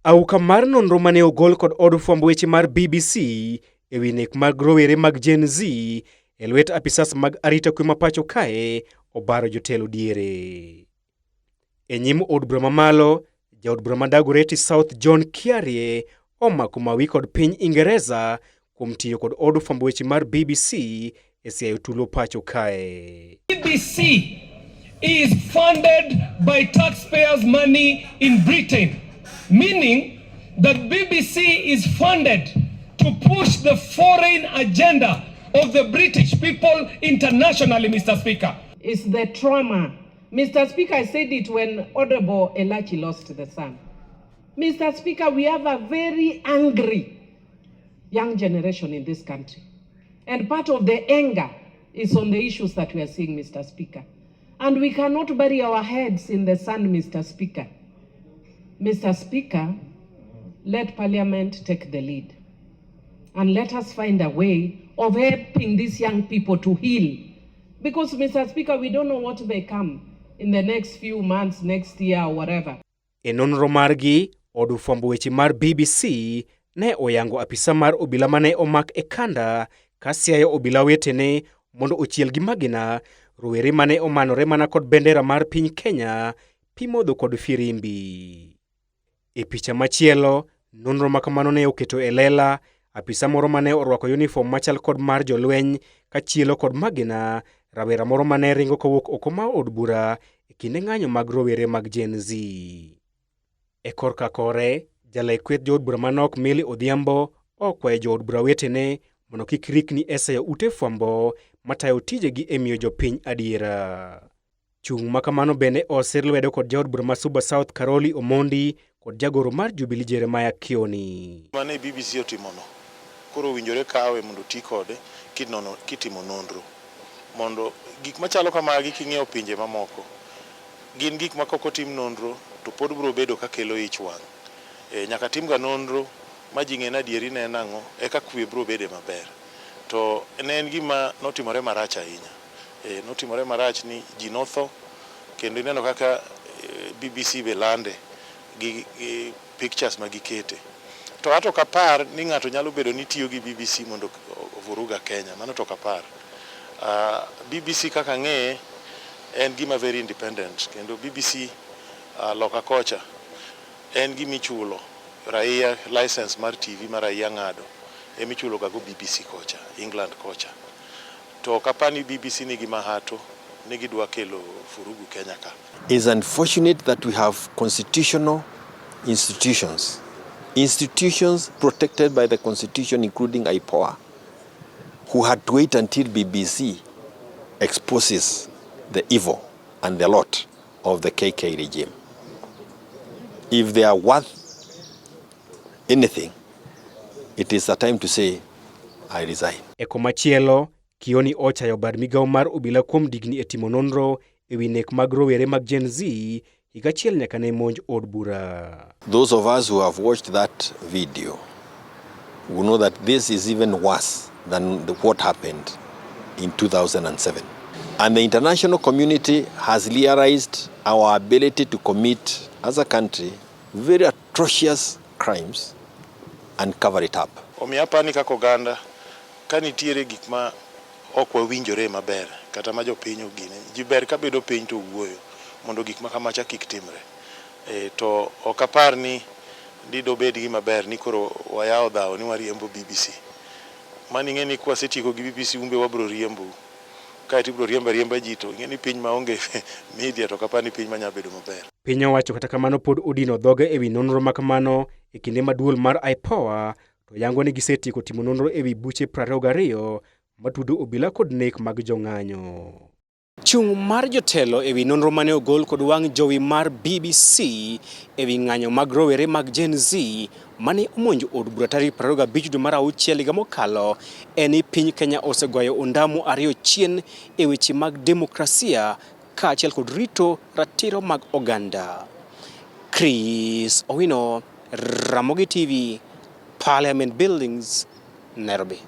Auka mar nonro mane ogol kod od fwambo weche mar BBC ewi nek mag rowere mag Gen Z e lwet apisas mag arita kwe ma pacho kae obaro jotelo diere. E nyim od bura mamalo, jaod bura ma Dagoretti South John Kiarie omako mawi kod piny Ingereza kuom tiyo kod od fwambo weche mar BBC e siayo tulo pacho kae. BBC is funded by taxpayers' money in Britain, meaning that BBC is funded to push the foreign agenda of the British people internationally, Mr. Speaker. It's the trauma. Mr. Speaker, I said it when Honorable Elachi lost the son. Mr. Speaker, we have a very angry young generation in this country. And part of the anger is on the issues that we are seeing, Mr. Speaker. And we cannot bury our heads in the sand, Mr. Speaker. Mr. Speaker, let Parliament take the lead. And let us find a way of helping these young people to heal. Because, Mr. Speaker, we don't know what may come in the next few months, next year, or whatever. E nonro margi, od fwambo weche mar BBC ne oyango apisa mar obila mane omak e kanda ka siayo obila wetene mondo ochiel gi magina rowere mane omanore mana kod bendera mar piny Kenya pimodho kod firimbi. E picha machielo, nonro makamano ne oketo e lela apisa moro mane orwako uniform machal kod mar jolweny kachielo kod magina rawera moro mane ringo kowuok oko ma od bura e kinde ng'anyo mag rowere mag Gen Z. E korka kore, jalay kweth jood bura manok Milly Odhiambo okwayo jood bura wetene mondo kik rikni e sayo ute fwambo matayo tijegi e miyo jopiny adiera. Chung' makamano bende osir lwedo kod jaod bura ma Suba South Karoli Omondi kod jagoro mar Jubilee Jeremiah Kioni. Mane BBC otimono, koro winjore kawe mondo ti kode kitimo nonro. Mondo gik machalo kamagi king'eyo pinje mamoko, gin gik ma koko tim nonro to pod biro bedo ka kelo ich wang'. Nyaka timga nonro ma ji ng'e adieri ne nang'o eka kwe biro bede maber. To ne en gima notimore marach ahinya. Notimore marach ni ji notho kendo ineno kaka BBC be lande gi pictures ma gikete. To ato kapar ni ng'ato nyalo bedo ni tiyo gi BBC mondo ovuruga Kenya, mano to kapar. BBC kaka ng'e en gima very independent kendo BBC loka kocha en gima ichulo raia license mar TV mar raia ng'ado emichulo gago BBC kocha, England kocha. To kapani BBC nigi mahato nigi dwa kelo furugu Kenya ka. It's unfortunate that we have constitutional institutions protected by the constitution, including IPOA, who had to wait until BBC exposes the evil and the lot of the KK regime. If they are worth anything, it is a time to say, I resign. E komachielo, Kioni ochayo bad migao mar obila kuom digni e timo nonro ewi nek mag rowere mag Gen Z higa achiel nyaka ne monj od bura. Those of us who have watched that video will know that this is even worse than what happened in 2007. And the international community has realized our ability to commit, as a country, very atrocious crimes and cover it up. Omiapani kako ganda, kanitiere gik ma ok wawinjore maber, kata ma jopiny ogine. Jiber ka bedo piny to wuoyo, mondo gik ma kamacha kik timre. To okapar ni dido bed gi maber ni koro wayawo dhawo ni wariembo BBC. Mani ng'e ni kwasetieko gi BBC umbe wabro riembo. Ka tibro riemba ji to ng'e ni piny maonge media to kapani piny manya bedo maber. Piny owacho kata kamano pod odino dhoge ewi nonro makamano e kinde maduol mar IPOA to yango ni gisetieko timo nonro ewi buche 22 matudo obila kod nek mag jong'anyo. Chung' mar jotelo ewi nonro mane ogol kod wang' jowi mar BBC ewi ng'anyo mag rowere mag Gen Z mane omonjo od bura tarik 25 dwe mar auchiel higa mokalo en ni piny Kenya osegoyo ondamo 2 chien e weche mag demokrasia kaachiel kod rito ratiro mag oganda. Chris Owino, Ramogi TV, Parliament Buildings, Nairobi.